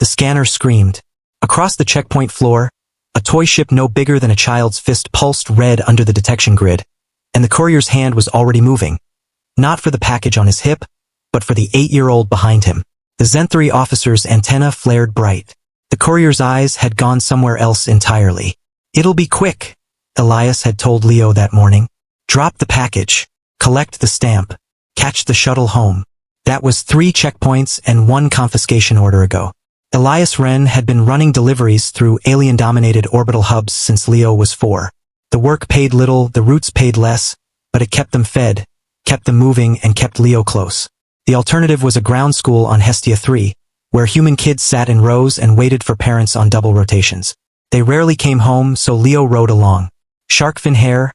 The scanner screamed. Across the checkpoint floor, a toy ship no bigger than a child's fist pulsed red under the detection grid, and the courier's hand was already moving. Not for the package on his hip, but for the 8-year-old behind him. The Zenthari officer's antenna flared bright. The courier's eyes had gone somewhere else entirely. "It'll be quick," Elias had told Leo that morning. "Drop the package, collect the stamp, catch the shuttle home." That was 3 checkpoints and 1 confiscation order ago. Elias Ren had been running deliveries through alien-dominated orbital hubs since Leo was 4. The work paid little, the routes paid less, but it kept them fed, kept them moving, and kept Leo close. The alternative was a ground school on Hestia 3, where human kids sat in rows and waited for parents on double rotations. They rarely came home, so Leo rode along. Shark fin hair,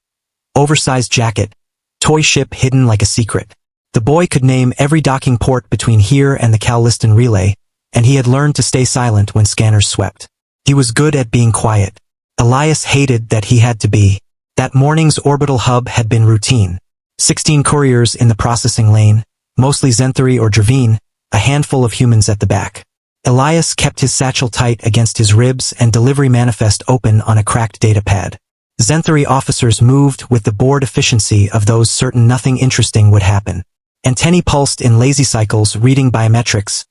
oversized jacket, toy ship hidden like a secret. The boy could name every docking port between here and the Cal-Liston relay, and he had learned to stay silent when scanners swept. He was good at being quiet. Elias hated that he had to be. That morning's orbital hub had been routine. 16 couriers in the processing lane, mostly Zenthari or Dravine, a handful of humans at the back. Elias kept his satchel tight against his ribs and delivery manifest open on a cracked data pad. Zenthari officers moved with the bored efficiency of those certain nothing interesting would happen. Antennae pulsed in lazy cycles, reading biometrics,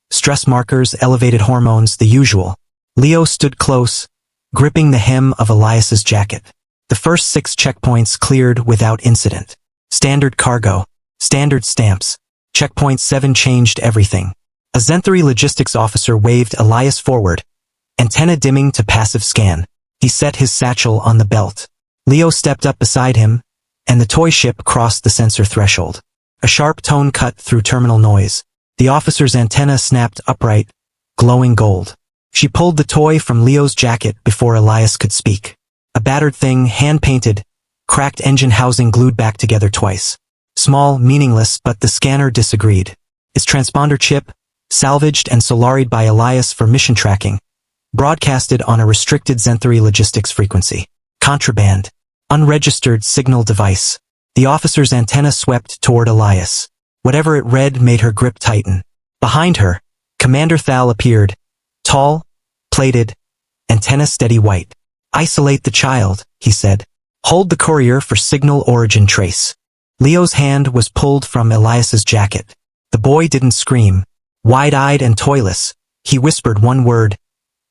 stress markers, elevated hormones, the usual. Leo stood close, gripping the hem of Elias's jacket. The first 6 checkpoints cleared without incident. Standard cargo, standard stamps. Checkpoint 7 changed everything. A Zenthari logistics officer waved Elias forward, antenna dimming to passive scan. He set his satchel on the belt. Leo stepped up beside him, and the toy ship crossed the sensor threshold. A sharp tone cut through terminal noise. The officer's antenna snapped upright, glowing gold. She pulled the toy from Leo's jacket before Elias could speak. A battered thing, hand-painted, cracked engine housing glued back together twice. Small, meaningless, but the scanner disagreed. Its transponder chip, salvaged and solaried by Elias for mission tracking, broadcasted on a restricted Zenthari logistics frequency. Contraband. Unregistered signal device. The officer's antenna swept toward Elias. Whatever it read made her grip tighten. Behind her, Commander Thal appeared. Tall, plated, antenna steady white. "Isolate the child," he said. "Hold the courier for signal origin trace." Leo's hand was pulled from Elias's jacket. The boy didn't scream. Wide-eyed and toyless, he whispered one word.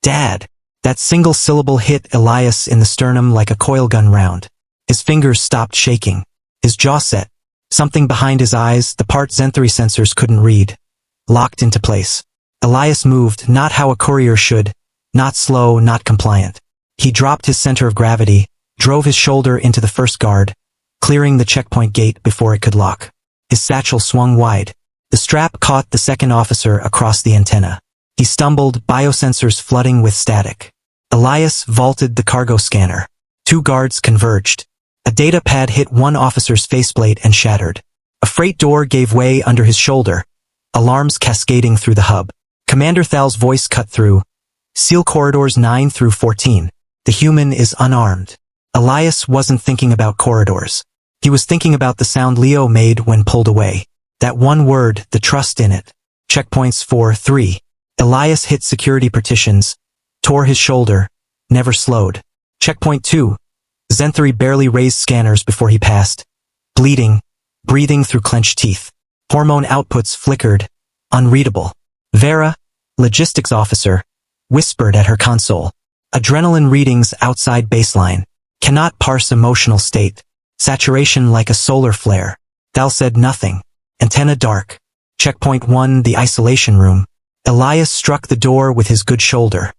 "Dad." That single syllable hit Elias in the sternum like a coil gun round. His fingers stopped shaking. His jaw set. Something behind his eyes, the part Zenthari sensors couldn't read, locked into place. Elias moved, not how a courier should, not slow, not compliant. He dropped his center of gravity, drove his shoulder into the first guard, clearing the checkpoint gate before it could lock. His satchel swung wide. The strap caught the second officer across the antenna. He stumbled, biosensors flooding with static. Elias vaulted the cargo scanner. 2 guards converged. A data pad hit one officer's faceplate and shattered. A freight door gave way under his shoulder, alarms cascading through the hub. Commander Thal's voice cut through. "Seal corridors 9 through 14. The human is unarmed." Elias wasn't thinking about corridors. He was thinking about the sound Leo made when pulled away. That one word, the trust in it. Checkpoints 4-3. Elias hit security partitions, tore his shoulder, never slowed. Checkpoint 2. Zenthari barely raised scanners before he passed. Bleeding, breathing through clenched teeth. Hormone outputs flickered, unreadable. Vera, logistics officer, whispered at her console. Adrenaline readings outside baseline. Cannot parse emotional state. Saturation like a solar flare. Thal said nothing. Antenna dark. Checkpoint 1, the isolation room. Elias struck the door with his good shoulder.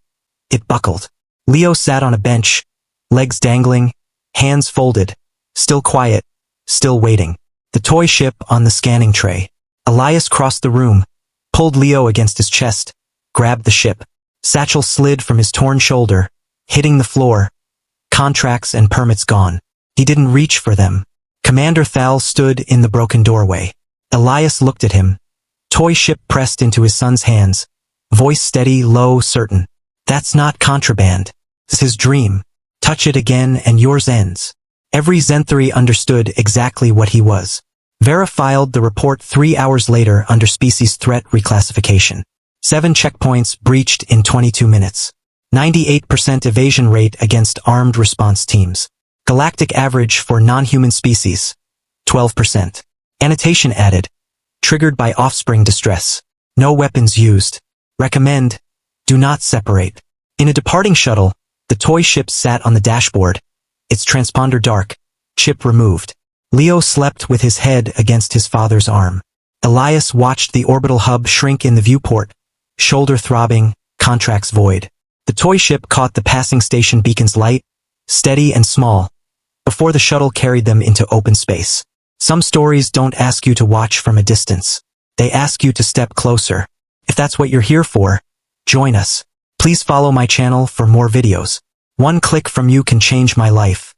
It buckled. Leo sat on a bench, legs dangling, hands folded, still quiet, still waiting. The toy ship on the scanning tray. Elias crossed the room, pulled Leo against his chest, grabbed the ship. Satchel slid from his torn shoulder, hitting the floor. Contracts and permits gone. He didn't reach for them. Commander Thal stood in the broken doorway. Elias looked at him. Toy ship pressed into his son's hands. Voice steady, low, certain. "That's not contraband. It's his dream. Touch it again and yours ends." Every Zenthari understood exactly what he was. Vera filed the report 3 hours later under species threat reclassification. 7 checkpoints breached in 22 minutes. 98% evasion rate against armed response teams. Galactic average for non-human species. 12%. Annotation added. Triggered by offspring distress. No weapons used. Recommend. Do not separate. In a departing shuttle, the toy ship sat on the dashboard. Its transponder dark. Chip removed. Leo slept with his head against his father's arm. Elias watched the orbital hub shrink in the viewport. Shoulder throbbing, contracts void. The toy ship caught the passing station beacon's light, steady and small, before the shuttle carried them into open space. Some stories don't ask you to watch from a distance. They ask you to step closer. If that's what you're here for, join us. Please follow my channel for more videos. One click from you can change my life.